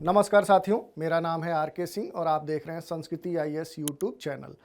नमस्कार साथियों, मेरा नाम है आर के सिंह और आप देख रहे हैं संस्कृति आईएएस यूट्यूब चैनल।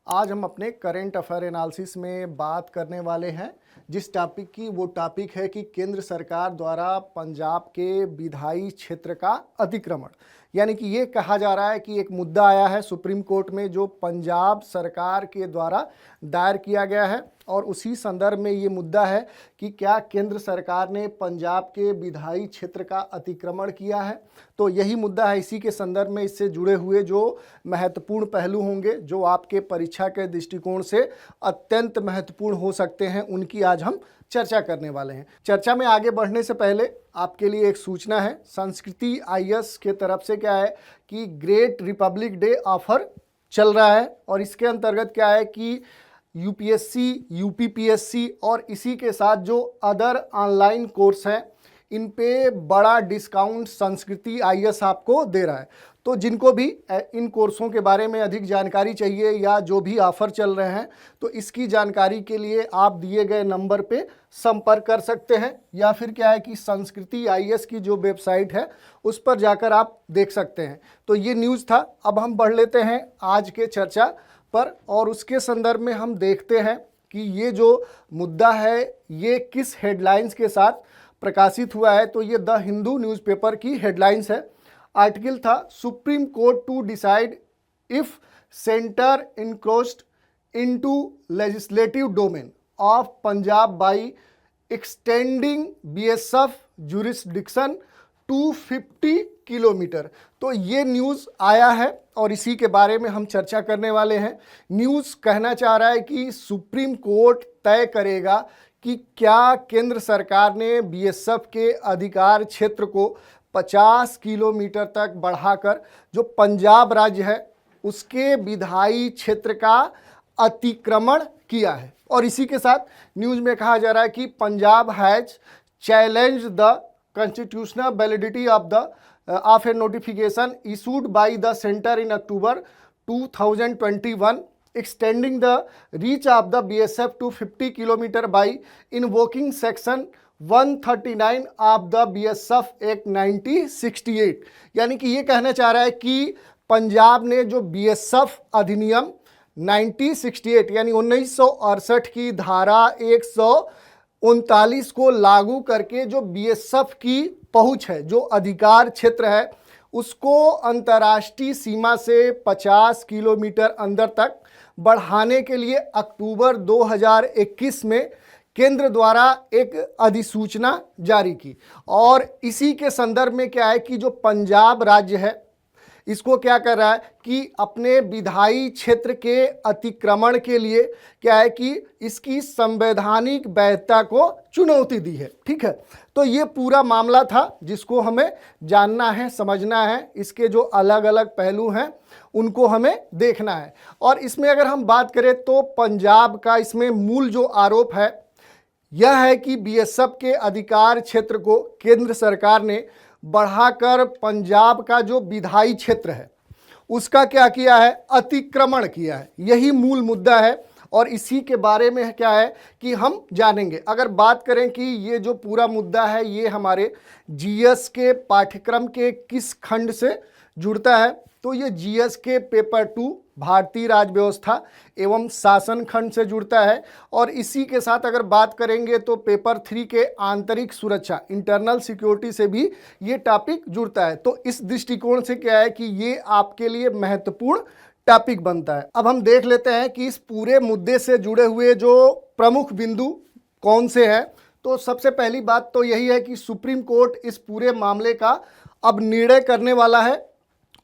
आज हम अपने करंट अफेयर एनालिसिस में बात करने वाले हैं जिस टॉपिक की वो टॉपिक है कि केंद्र सरकार द्वारा पंजाब के विधायी क्षेत्र का अतिक्रमण, यानी कि ये कहा जा रहा है कि एक मुद्दा आया है सुप्रीम कोर्ट में जो पंजाब सरकार के द्वारा दायर किया गया है और उसी संदर्भ में ये मुद्दा है कि क्या केंद्र सरकार ने पंजाब के विधायी क्षेत्र का अतिक्रमण किया है। तो यही मुद्दा है। इसी के संदर्भ में इससे जुड़े हुए जो महत्वपूर्ण पहलू होंगे जो आपके परीक्षा के दृष्टिकोण से अत्यंत महत्वपूर्ण हो सकते हैं, उनकी आज हम चर्चा करने वाले हैं। चर्चा में आगे बढ़ने से पहले आपके लिए एक सूचना है। संस्कृति आईएएस के तरफ से क्या है कि ग्रेट रिपब्लिक डे ऑफर चल रहा है और इसके अंतर्गत क्या है कि यूपीएससी, यूपीपीएससी और इसी के साथ जो अदर ऑनलाइन कोर्स हैं इन पे बड़ा डिस्काउंट संस्कृति आईएएस आपको दे रहा है। तो जिनको भी इन कोर्सों के बारे में अधिक जानकारी चाहिए या जो भी ऑफ़र चल रहे हैं तो इसकी जानकारी के लिए आप दिए गए नंबर पे संपर्क कर सकते हैं या फिर क्या है कि संस्कृति आईएएस की जो वेबसाइट है उस पर जाकर आप देख सकते हैं। तो ये न्यूज़ था। अब हम बढ़ लेते हैं आज के चर्चा पर और उसके संदर्भ में हम देखते हैं कि ये जो मुद्दा है ये किस हेडलाइंस के साथ प्रकाशित हुआ है। तो ये द हिंदू न्यूज़पेपर की हेडलाइंस है। आर्टिकल था supreme court to decide if centre encroached into legislative domain of Punjab by extending BSF jurisdiction 250 kilometre. तो ये न्यूज़ आया है और इसी के बारे में हम चर्चा करने वाले हैं। न्यूज़ कहना चाह रहा है कि सुप्रीम कोर्ट तय करेगा कि क्या केंद्र सरकार ने बीएसएफ के अधिकार क्षेत्र को 50 किलोमीटर तक बढ़ाकर जो पंजाब राज्य है उसके विधायी क्षेत्र का अतिक्रमण किया है। और इसी के साथ न्यूज़ में कहा जा रहा है कि Punjab has challenge the constitutional validity of a notification issued by the center in October 2021 extending the reach of the BSF to 50 km by invoking section 139 of the BSF Act 1968। यानी कि ये कहना चाह रहा है कि पंजाब ने जो बीएसएफ अधिनियम 1968 यानी 1968 की धारा 139 को लागू करके जो बीएसएफ की पहुंच है, जो अधिकार क्षेत्र है, उसको अंतर्राष्ट्रीय सीमा से 50 किलोमीटर अंदर तक बढ़ाने के लिए अक्टूबर 2021 में केंद्र द्वारा एक अधिसूचना जारी की। और इसी के संदर्भ में क्या है कि जो पंजाब राज्य है इसको क्या कर रहा है कि अपने विधायी क्षेत्र के अतिक्रमण के लिए क्या है कि इसकी संवैधानिक वैधता को चुनौती दी है। ठीक है, तो ये पूरा मामला था जिसको हमें जानना है, समझना है। इसके जो अलग अलग पहलू हैं उनको हमें देखना है। और इसमें अगर हम बात करें तो पंजाब का इसमें मूल जो आरोप है यह है कि बीएसएफ के अधिकार क्षेत्र को केंद्र सरकार ने बढ़ाकर पंजाब का जो विधायी क्षेत्र है उसका क्या किया है, अतिक्रमण किया है। यही मूल मुद्दा है और इसी के बारे में क्या है कि हम जानेंगे। अगर बात करें कि ये जो पूरा मुद्दा है ये हमारे जीएस के पाठ्यक्रम के किस खंड से जुड़ता है, तो ये जीएस के पेपर 2 भारतीय राज्य व्यवस्था एवं शासन खंड से जुड़ता है। और इसी के साथ अगर बात करेंगे तो पेपर 3 के आंतरिक सुरक्षा, इंटरनल सिक्योरिटी से भी ये टॉपिक जुड़ता है। तो इस दृष्टिकोण से क्या है कि ये आपके लिए महत्वपूर्ण टॉपिक बनता है। अब हम देख लेते हैं कि इस पूरे मुद्दे से जुड़े हुए जो प्रमुख बिंदु कौन से हैं। तो सबसे पहली बात तो यही है कि सुप्रीम कोर्ट इस पूरे मामले का अब निर्णय करने वाला है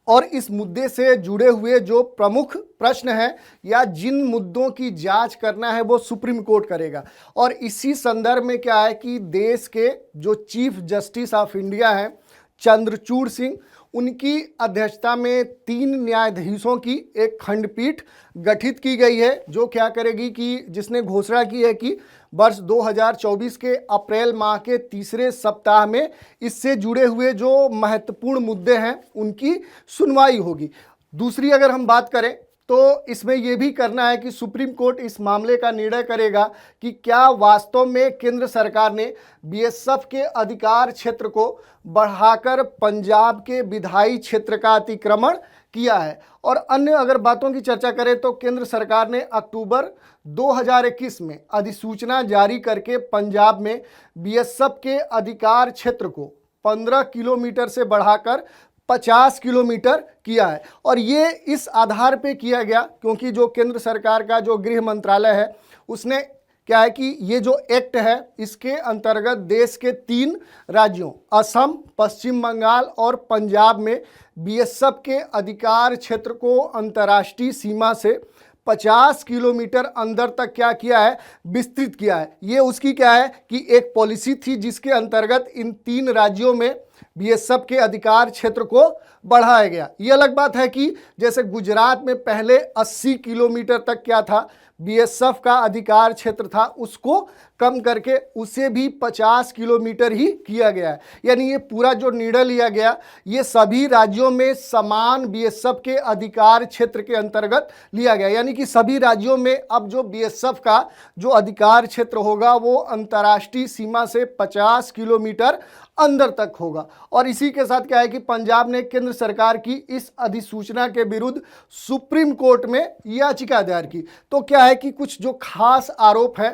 और इस मुद्दे से जुड़े हुए जो प्रमुख प्रश्न हैं या जिन मुद्दों की जांच करना है वो सुप्रीम कोर्ट करेगा। और इसी संदर्भ में क्या है कि देश के जो चीफ जस्टिस ऑफ इंडिया हैं चंद्रचूड़ सिंह, उनकी अध्यक्षता में 3 न्यायाधीशों की एक खंडपीठ गठित की गई है जो क्या करेगी कि जिसने घोषणा की है कि वर्ष 2024 के अप्रैल माह के तीसरे सप्ताह में इससे जुड़े हुए जो महत्वपूर्ण मुद्दे हैं उनकी सुनवाई होगी। दूसरी अगर हम बात करें तो इसमें यह भी करना है कि सुप्रीम कोर्ट इस मामले का निर्णय करेगा कि क्या वास्तव में केंद्र सरकार ने बीएसएफ के अधिकार क्षेत्र को बढ़ाकर पंजाब के विधायी क्षेत्र का अतिक्रमण किया है। और अन्य अगर बातों की चर्चा करें तो केंद्र सरकार ने अक्टूबर 2021 में अधिसूचना जारी करके पंजाब में बीएसएफ के अधिकार क्षेत्र को 15 किलोमीटर से बढ़ाकर 50 किलोमीटर किया है। और ये इस आधार पे किया गया क्योंकि जो केंद्र सरकार का जो गृह मंत्रालय है उसने क्या है कि ये जो एक्ट है इसके अंतर्गत देश के 3 राज्यों असम, पश्चिम बंगाल और पंजाब में बीएसएफ के अधिकार क्षेत्र को अंतर्राष्ट्रीय सीमा से 50 किलोमीटर अंदर तक क्या किया है, विस्तृत किया है। ये उसकी क्या है कि एक पॉलिसी थी जिसके अंतर्गत इन 3 राज्यों में बीएसएफ के अधिकार क्षेत्र को बढ़ाया गया। ये अलग बात है कि जैसे गुजरात में पहले 80 किलोमीटर तक क्या था, बीएसएफ का अधिकार क्षेत्र था, उसको कम करके उसे भी 50 किलोमीटर ही किया गया है। यानी ये पूरा जो निर्णय लिया गया ये सभी राज्यों में समान बीएसएफ के अधिकार क्षेत्र के अंतर्गत लिया गया। यानी कि सभी राज्यों में अब जो बीएसएफ का जो अधिकार क्षेत्र होगा वो अंतर्राष्ट्रीय सीमा से 50 किलोमीटर अंदर तक होगा। और इसी के साथ क्या है कि पंजाब ने केंद्र सरकार की इस अधिसूचना के विरुद्ध सुप्रीम कोर्ट में याचिका दायर की। तो क्या है कि कुछ जो खास आरोप है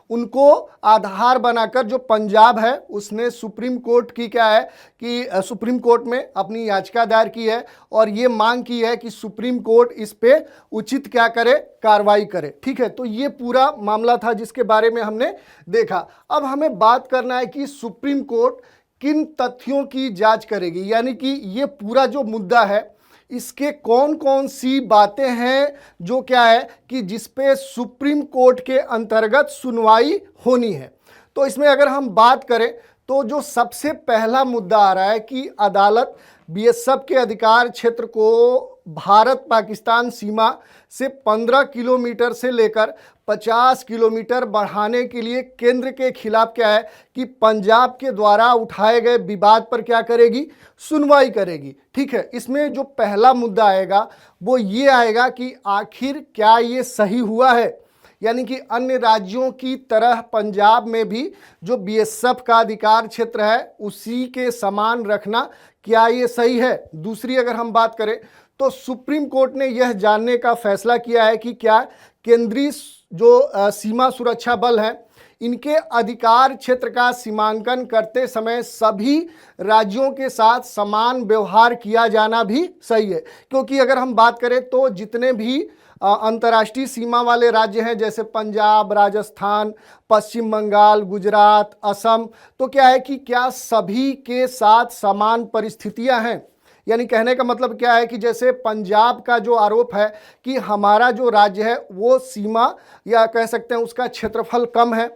उनको आधार बनाकर जो पंजाब है उसने सुप्रीम कोर्ट की क्या है कि सुप्रीम कोर्ट में अपनी याचिका दायर की है और ये मांग की है कि सुप्रीम कोर्ट इस पे उचित क्या करे, कार्रवाई करे। ठीक है, तो ये पूरा मामला था जिसके बारे में हमने देखा। अब हमें बात करना है कि सुप्रीम कोर्ट किन तथ्यों की जांच करेगी, यानी कि ये पूरा जो मुद्दा है इसके कौन कौन सी बातें हैं जो क्या है कि जिस पे सुप्रीम कोर्ट के अंतर्गत सुनवाई होनी है। तो इसमें अगर हम बात करें तो जो सबसे पहला मुद्दा आ रहा है कि अदालत बीएसएफ के अधिकार क्षेत्र को भारत पाकिस्तान सीमा से 15 किलोमीटर से लेकर 50 किलोमीटर बढ़ाने के लिए केंद्र के खिलाफ क्या है कि पंजाब के द्वारा उठाए गए विवाद पर क्या करेगी, सुनवाई करेगी। ठीक है, इसमें जो पहला मुद्दा आएगा वो ये आएगा कि आखिर क्या ये सही हुआ है, यानी कि अन्य राज्यों की तरह पंजाब में भी जो बीएसएफ का अधिकार क्षेत्र है उसी के समान रखना क्या ये सही है। दूसरी अगर हम बात करें तो सुप्रीम कोर्ट ने यह जानने का फैसला किया है कि क्या केंद्रीय जो सीमा सुरक्षा बल हैं इनके अधिकार क्षेत्र का सीमांकन करते समय सभी राज्यों के साथ समान व्यवहार किया जाना भी सही है। क्योंकि अगर हम बात करें तो जितने भी अंतर्राष्ट्रीय सीमा वाले राज्य हैं जैसे पंजाब, राजस्थान, पश्चिम बंगाल, गुजरात, असम, तो क्या है कि क्या सभी के साथ समान परिस्थितियां हैं। यानी कहने का मतलब क्या है कि जैसे पंजाब का जो आरोप है कि हमारा जो राज्य है वो सीमा या कह सकते हैं उसका क्षेत्रफल कम है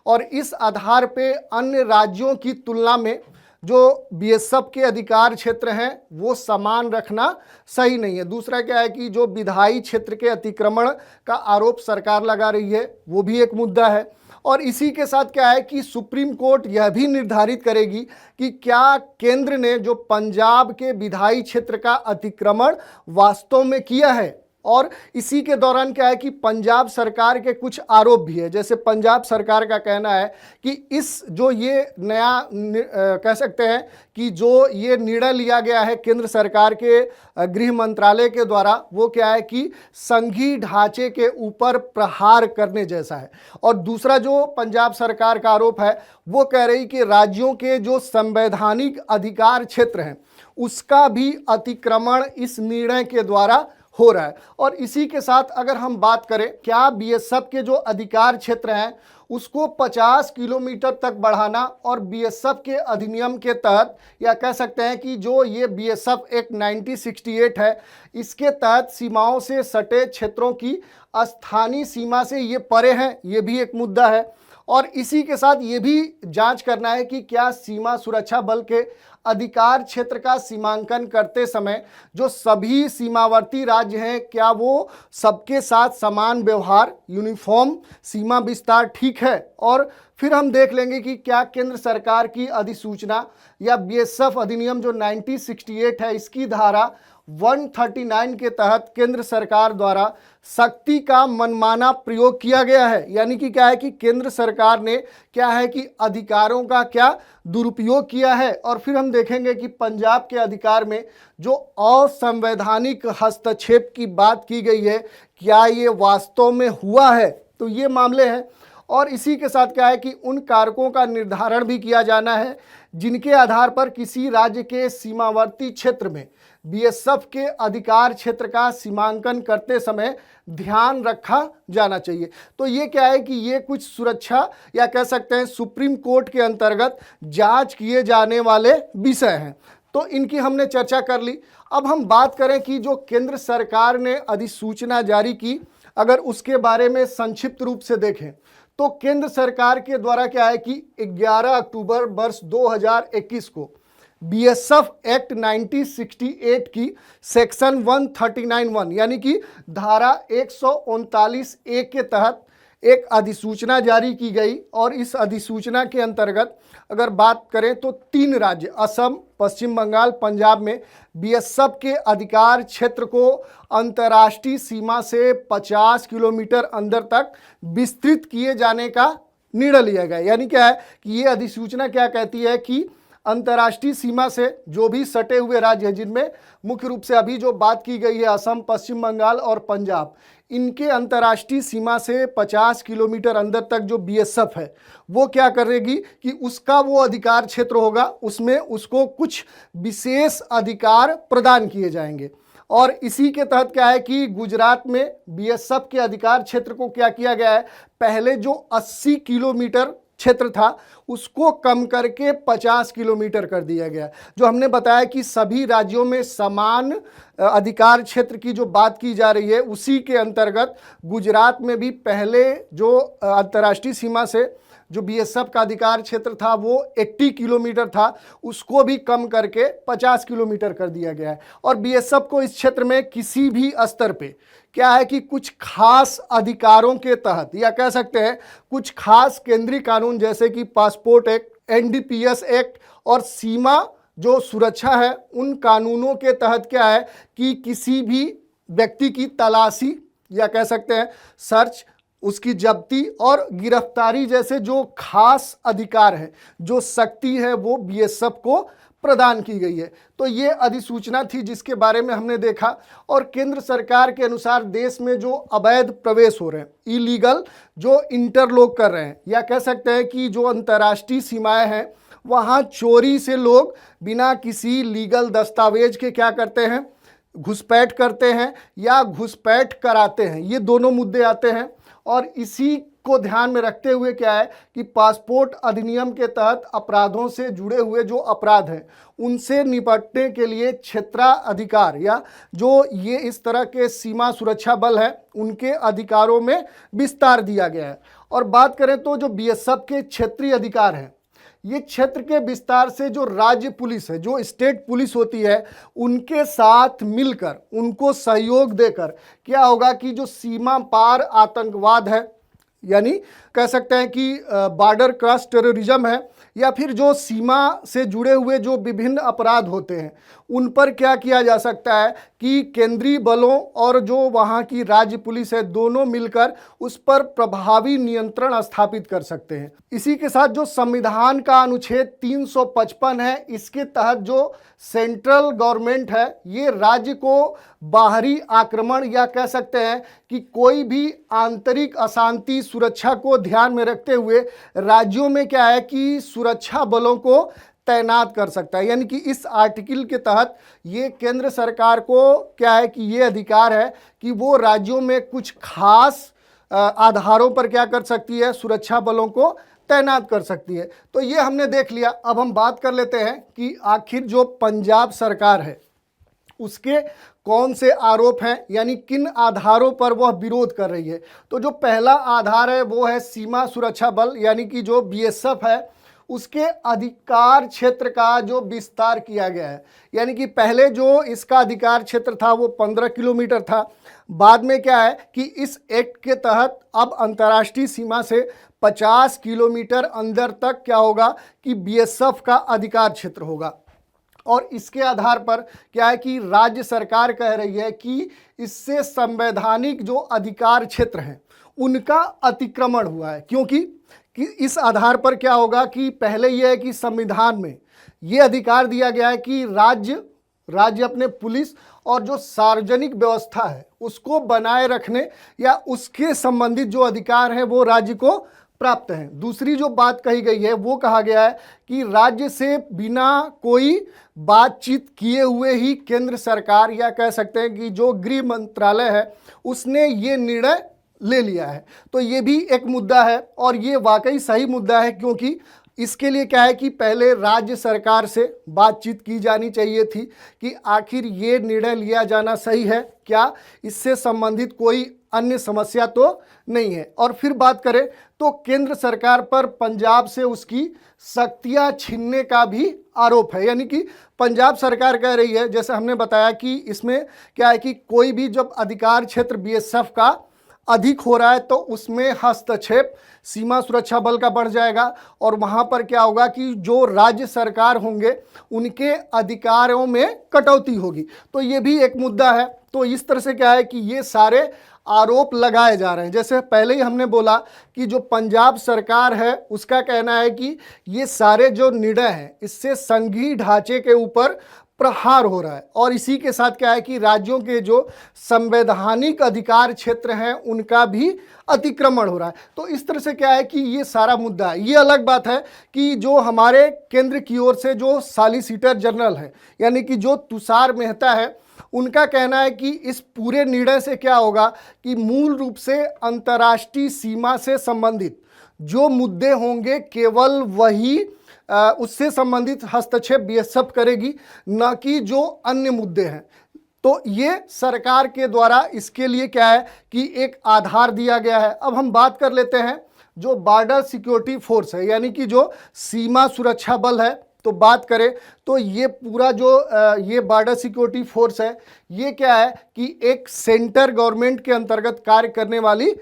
और इस आधार पे अन्य राज्यों की तुलना में जो बीएसएफ के अधिकार क्षेत्र हैं वो समान रखना सही नहीं है। दूसरा क्या है कि जो विधायी क्षेत्र के अतिक्रमण का आरोप सरकार लगा रही है वो भी एक मुद्दा है। और इसी के साथ क्या है कि सुप्रीम कोर्ट यह भी निर्धारित करेगी कि क्या केंद्र ने जो पंजाब के विधायी क्षेत्र का अतिक्रमण वास्तव में किया है। और इसी के दौरान क्या है कि पंजाब सरकार के कुछ आरोप भी है। जैसे पंजाब सरकार का कहना है कि इस जो ये नया कह सकते हैं कि जो ये निर्णय लिया गया है केंद्र सरकार के गृह मंत्रालय के द्वारा वो क्या है कि संघीय ढांचे के ऊपर प्रहार करने जैसा है। और दूसरा जो पंजाब सरकार का आरोप है वो कह रही कि राज्यों के जो संवैधानिक अधिकार क्षेत्र हैं उसका भी अतिक्रमण इस निर्णय के द्वारा हो रहा है। और इसी के साथ अगर हम बात करें क्या बीएसएफ के जो अधिकार क्षेत्र हैं उसको 50 किलोमीटर तक बढ़ाना और बीएसएफ के अधिनियम के तहत या कह सकते हैं कि जो ये बीएसएफ एक्ट 1968 है इसके तहत सीमाओं से सटे क्षेत्रों की स्थानीय सीमा से ये परे हैं, ये भी एक मुद्दा है। और इसी के साथ ये भी जांच करना है कि क्या सीमा सुरक्षा बल के अधिकार क्षेत्र का सीमांकन करते समय जो सभी सीमावर्ती राज्य हैं क्या वो सबके साथ समान व्यवहार, यूनिफॉर्म सीमा विस्तार ठीक है। और फिर हम देख लेंगे कि क्या केंद्र सरकार की अधिसूचना या बीएसएफ अधिनियम जो 1968 है, इसकी धारा 139 के तहत केंद्र सरकार द्वारा शक्ति का मनमाना प्रयोग किया गया है। यानी कि क्या है कि केंद्र सरकार ने क्या है कि अधिकारों का क्या दुरुपयोग किया है। और फिर हम देखेंगे कि पंजाब के अधिकार में जो असंवैधानिक हस्तक्षेप की बात की गई है, क्या ये वास्तव में हुआ है, तो ये मामले हैं। और इसी के साथ क्या है कि उन कारकों का निर्धारण भी किया जाना है जिनके आधार पर किसी राज्य के सीमावर्ती क्षेत्र में बीएसएफ के अधिकार क्षेत्र का सीमांकन करते समय ध्यान रखा जाना चाहिए। तो ये क्या है कि ये कुछ सुरक्षा या कह सकते हैं सुप्रीम कोर्ट के अंतर्गत जांच किए जाने वाले विषय हैं, तो इनकी हमने चर्चा कर ली। अब हम बात करें कि जो केंद्र सरकार ने अधिसूचना जारी की, अगर उसके बारे में संक्षिप्त रूप से देखें तो केंद्र सरकार के द्वारा क्या है कि 11 अक्टूबर वर्ष 2021 को बीएसएफ एक्ट 1968 की सेक्शन 139(1) यानी कि धारा 139 ए के तहत एक अधिसूचना जारी की गई। और इस अधिसूचना के अंतर्गत अगर बात करें तो 3 राज्य असम, पश्चिम बंगाल, पंजाब में बीएसएफ के अधिकार क्षेत्र को अंतर्राष्ट्रीय सीमा से 50 किलोमीटर अंदर तक विस्तृत किए जाने का निर्णय लिया गया। यानी क्या है कि ये अधिसूचना क्या कहती है कि अंतर्राष्ट्रीय सीमा से जो भी सटे हुए राज्य हैं, जिनमें मुख्य रूप से अभी जो बात की गई है असम, पश्चिम बंगाल और पंजाब, इनके अंतर्राष्ट्रीय सीमा से 50 किलोमीटर अंदर तक जो बीएसएफ है वो क्या करेगी कि उसका वो अधिकार क्षेत्र होगा, उसमें उसको कुछ विशेष अधिकार प्रदान किए जाएंगे। और इसी के तहत क्या है कि गुजरात में बीएसएफ के अधिकार क्षेत्र को क्या किया गया है, पहले जो 80 किलोमीटर क्षेत्र था उसको कम करके 50 किलोमीटर कर दिया गया। जो हमने बताया कि सभी राज्यों में समान अधिकार क्षेत्र की जो बात की जा रही है, उसी के अंतर्गत गुजरात में भी पहले जो अंतर्राष्ट्रीय सीमा से जो बीएसएफ का अधिकार क्षेत्र था वो 80 किलोमीटर था, उसको भी कम करके 50 किलोमीटर कर दिया गया है। और बीएसएफ को इस क्षेत्र में किसी भी स्तर पे क्या है कि कुछ खास अधिकारों के तहत या कह सकते हैं कुछ खास केंद्रीय कानून जैसे कि पासपोर्ट एक्ट, एनडीपीएस एक्ट और सीमा जो सुरक्षा है, उन कानूनों के तहत क्या है कि किसी भी व्यक्ति की तलाशी या कह सकते हैं सर्च, उसकी जब्ती और गिरफ्तारी जैसे जो खास अधिकार है, जो शक्ति है, वो बीएसएफ को प्रदान की गई है। तो ये अधिसूचना थी जिसके बारे में हमने देखा। और केंद्र सरकार के अनुसार देश में जो अवैध प्रवेश हो रहे हैं, इलीगल जो इंटरलोक कर रहे हैं, या कह सकते हैं कि जो अंतर्राष्ट्रीय सीमाएं हैं वहाँ चोरी से लोग बिना किसी लीगल दस्तावेज के क्या करते हैं, घुसपैठ करते हैं या घुसपैठ कराते हैं, ये दोनों मुद्दे आते हैं। और इसी को ध्यान में रखते हुए क्या है कि पासपोर्ट अधिनियम के तहत अपराधों से जुड़े हुए जो अपराध हैं उनसे निपटने के लिए क्षेत्राधिकार या जो ये इस तरह के सीमा सुरक्षा बल है उनके अधिकारों में विस्तार दिया गया है। और बात करें तो जो बीएसएफ के क्षेत्रीय अधिकार हैं, ये क्षेत्र के विस्तार से जो राज्य पुलिस है, जो स्टेट पुलिस होती है, उनके साथ मिलकर उनको सहयोग देकर क्या होगा कि जो सीमा पार आतंकवाद है, यानी कह सकते हैं कि बॉर्डर क्रॉस टेररिज्म है, या फिर जो सीमा से जुड़े हुए जो विभिन्न अपराध होते हैं उन पर क्या किया जा सकता है कि केंद्रीय बलों और जो वहाँ की राज्य पुलिस है दोनों मिलकर उस पर प्रभावी नियंत्रण स्थापित कर सकते हैं। इसी के साथ जो संविधान का अनुच्छेद 355 है, इसके तहत जो सेंट्रल गवर्नमेंट है ये राज्य को बाहरी आक्रमण या कह सकते हैं कि कोई भी आंतरिक अशांति सुरक्षा को ध्यान में रखते हुए राज्यों में क्या है कि सुरक्षा बलों को तैनात कर सकता है। यानी कि इस आर्टिकल के तहत ये केंद्र सरकार को क्या है कि ये अधिकार है कि वो राज्यों में कुछ खास आधारों पर क्या कर सकती है, सुरक्षा बलों को तैनात कर सकती है। तो ये हमने देख लिया। अब हम बात कर लेते हैं कि आखिर जो पंजाब सरकार है उसके कौन से आरोप हैं, यानी किन आधारों पर वह विरोध कर रही है। तो जो पहला आधार है वो है सीमा सुरक्षा बल, यानी कि जो बीएसएफ है उसके अधिकार क्षेत्र का जो विस्तार किया गया है। यानी कि पहले जो इसका अधिकार क्षेत्र था वो 15 किलोमीटर था। बाद में क्या है कि इस एक्ट के तहत अब अंतर्राष्ट्रीय सीमा से 50 किलोमीटर अंदर तक क्या होगा कि बीएसएफ का अधिकार क्षेत्र होगा। और इसके आधार पर क्या है कि राज्य सरकार कह रही है कि इससे संवैधानिक जो अधिकार क्षेत्र हैं उनका अतिक्रमण हुआ है, क्योंकि इस आधार पर क्या होगा कि पहले यह है कि संविधान में ये अधिकार दिया गया है कि राज्य अपने पुलिस और जो सार्वजनिक व्यवस्था है उसको बनाए रखने या उसके संबंधित जो अधिकार हैं वो राज्य को प्राप्त हैं। दूसरी जो बात कही गई है वो कहा गया है कि राज्य से बिना कोई बातचीत किए हुए ही केंद्र सरकार या कह सकते हैं कि जो गृह मंत्रालय है उसने ये निर्णय ले लिया है। तो ये भी एक मुद्दा है और ये वाकई सही मुद्दा है, क्योंकि इसके लिए क्या है कि पहले राज्य सरकार से बातचीत की जानी चाहिए थी कि आखिर ये निर्णय लिया जाना सही है क्या, इससे संबंधित कोई अन्य समस्या तो नहीं है। और फिर बात करें तो केंद्र सरकार पर पंजाब से उसकी शक्तियां छीनने का भी आरोप है। यानी कि पंजाब सरकार कह रही है, जैसे हमने बताया कि इसमें क्या है कि कोई भी जब अधिकार क्षेत्र बीएसएफ का अधिक हो रहा है तो उसमें हस्तक्षेप सीमा सुरक्षा बल का बढ़ जाएगा और वहां पर क्या होगा कि जो राज्य सरकार होंगे उनके अधिकारों में कटौती होगी। तो ये भी एक मुद्दा है। तो इस तरह से क्या है कि ये सारे आरोप लगाए जा रहे हैं। जैसे पहले ही हमने बोला कि जो पंजाब सरकार है उसका कहना है कि ये सारे जो निर्णय हैं इससे संघीय ढांचे के ऊपर प्रहार हो रहा है और इसी के साथ क्या है कि राज्यों के जो संवैधानिक अधिकार क्षेत्र हैं उनका भी अतिक्रमण हो रहा है। तो इस तरह से क्या है कि ये सारा मुद्दा है। ये अलग बात है कि जो हमारे केंद्र की ओर से जो सॉलिसिटर जनरल है यानी कि जो तुषार मेहता है, उनका कहना है कि इस पूरे निर्णय से क्या होगा कि मूल रूप से अंतर्राष्ट्रीय सीमा से संबंधित जो मुद्दे होंगे केवल वही उससे संबंधित हस्तक्षेप बीएसएफ करेगी, न कि जो अन्य मुद्दे हैं। तो ये सरकार के द्वारा इसके लिए क्या है कि एक आधार दिया गया है। अब हम बात कर लेते हैं जो बॉर्डर सिक्योरिटी फोर्स है यानी कि जो सीमा सुरक्षा बल है। तो बात करें तो ये पूरा जो ये बॉर्डर सिक्योरिटी फोर्स है ये क्या है कि एक सेंटर गवर्नमेंट के अंतर्गत कार्य करने वाली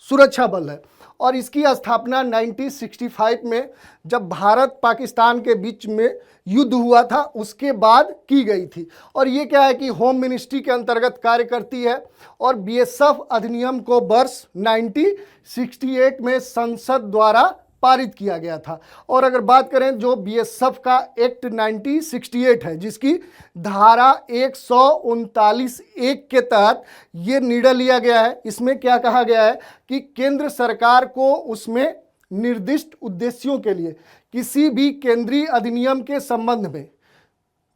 सुरक्षा बल है और इसकी स्थापना 1965 में जब भारत पाकिस्तान के बीच में युद्ध हुआ था उसके बाद की गई थी। और ये क्या है कि होम मिनिस्ट्री के अंतर्गत कार्य करती है और बीएसएफ अधिनियम को वर्ष 1968 में संसद द्वारा पारित किया गया था। और अगर बात करें जो बीएसएफ का एक्ट 1968 है जिसकी धारा 139(1) के तहत ये निर्णय लिया गया है, इसमें क्या कहा गया है कि केंद्र सरकार को उसमें निर्दिष्ट उद्देश्यों के लिए किसी भी केंद्रीय अधिनियम के संबंध में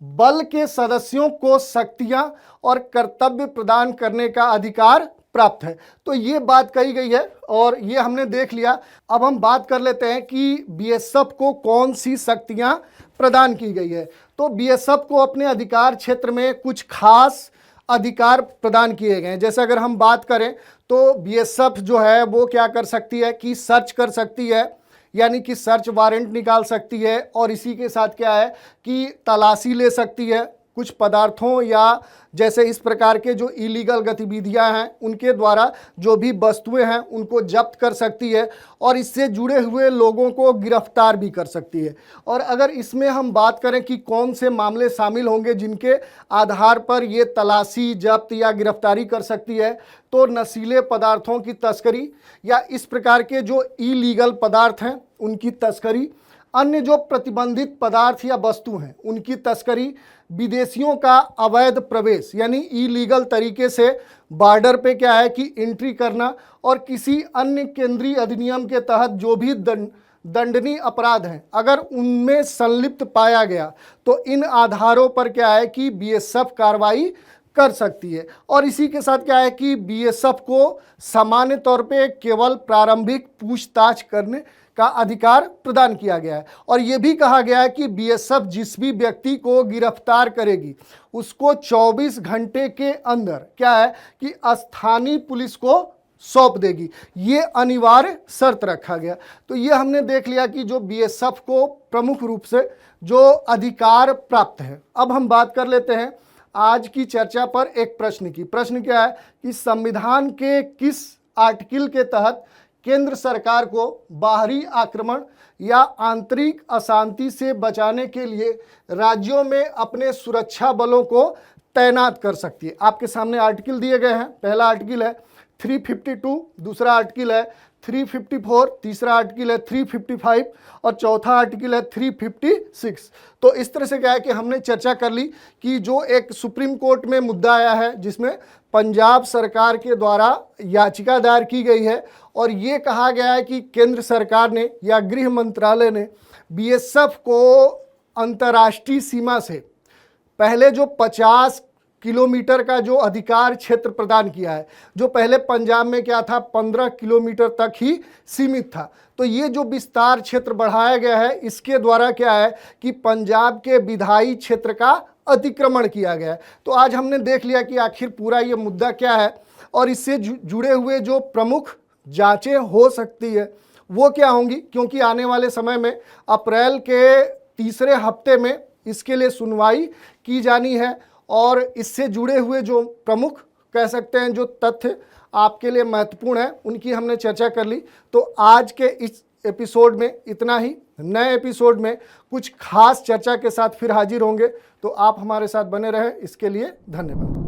बल के सदस्यों को शक्तियां और कर्तव्य प्रदान करने का अधिकार प्राप्त है। तो ये बात कही गई है और ये हमने देख लिया। अब हम बात कर लेते हैं कि बीएसएफ को कौन सी शक्तियां प्रदान की गई है। तो बीएसएफ को अपने अधिकार क्षेत्र में कुछ खास अधिकार प्रदान किए गए हैं। जैसे अगर हम बात करें तो बीएसएफ जो है वो क्या कर सकती है कि सर्च कर सकती है, यानी कि सर्च वारंट निकाल सकती है और इसी के साथ क्या है कि तलाशी ले सकती है कुछ पदार्थों या जैसे इस प्रकार के जो इलीगल गतिविधियां हैं उनके द्वारा जो भी वस्तुएं हैं उनको जब्त कर सकती है और इससे जुड़े हुए लोगों को गिरफ्तार भी कर सकती है। और अगर इसमें हम बात करें कि कौन से मामले शामिल होंगे जिनके आधार पर ये तलाशी जब्त या गिरफ्तारी कर सकती है, तो नशीले पदार्थों की तस्करी या इस प्रकार के जो इलीगल पदार्थ हैं उनकी तस्करी, अन्य जो प्रतिबंधित पदार्थ या वस्तु हैं उनकी तस्करी, विदेशियों का अवैध प्रवेश यानी इलीगल तरीके से बॉर्डर पे क्या है कि एंट्री करना और किसी अन्य केंद्रीय अधिनियम के तहत जो भी दंडनीय अपराध हैं अगर उनमें संलिप्त पाया गया तो इन आधारों पर क्या है कि बीएसएफ कार्रवाई कर सकती है। और इसी के साथ क्या है कि बीएसएफ को सामान्य तौर पे केवल प्रारंभिक पूछताछ करने का अधिकार प्रदान किया गया है और यह भी कहा गया है कि बीएसएफ जिस भी व्यक्ति को गिरफ्तार करेगी उसको 24 घंटे के अंदर क्या है कि स्थानीय पुलिस को सौंप देगी। ये अनिवार्य शर्त रखा गया। तो ये हमने देख लिया कि जो बीएसएफ को प्रमुख रूप से जो अधिकार प्राप्त है। अब हम बात कर लेते हैं आज की चर्चा पर एक प्रश्न की। प्रश्न क्या है कि संविधान के किस आर्टिकल के तहत केंद्र सरकार को बाहरी आक्रमण या आंतरिक अशांति से बचाने के लिए राज्यों में अपने सुरक्षा बलों को तैनात कर सकती है। आपके सामने आर्टिकल दिए गए हैं। पहला आर्टिकल है 352, दूसरा आर्टिकल है 354, तीसरा आर्टिकल है 355 और चौथा आर्टिकल है 356। तो इस तरह से क्या है कि हमने चर्चा कर ली कि जो एक सुप्रीम कोर्ट में मुद्दा आया है जिसमें पंजाब सरकार के द्वारा याचिका दायर की गई है और ये कहा गया है कि केंद्र सरकार ने या गृह मंत्रालय ने बीएसएफ को अंतर्राष्ट्रीय सीमा से पहले जो 50 किलोमीटर का जो अधिकार क्षेत्र प्रदान किया है, जो पहले पंजाब में क्या था 15 किलोमीटर तक ही सीमित था। तो ये जो विस्तार क्षेत्र बढ़ाया गया है इसके द्वारा क्या है कि पंजाब के विधायी क्षेत्र का अतिक्रमण किया गया है। तो आज हमने देख लिया कि आखिर पूरा ये मुद्दा क्या है और इससे जुड़े हुए जो प्रमुख जांचें हो सकती है वो क्या होंगी, क्योंकि आने वाले समय में अप्रैल के तीसरे हफ्ते में इसके लिए सुनवाई की जानी है और इससे जुड़े हुए जो प्रमुख कह सकते हैं जो तथ्य आपके लिए महत्वपूर्ण है उनकी हमने चर्चा कर ली। तो आज के इस एपिसोड में इतना ही। नए एपिसोड में कुछ खास चर्चा के साथ फिर हाजिर होंगे, तो आप हमारे साथ बने रहें। इसके लिए धन्यवाद।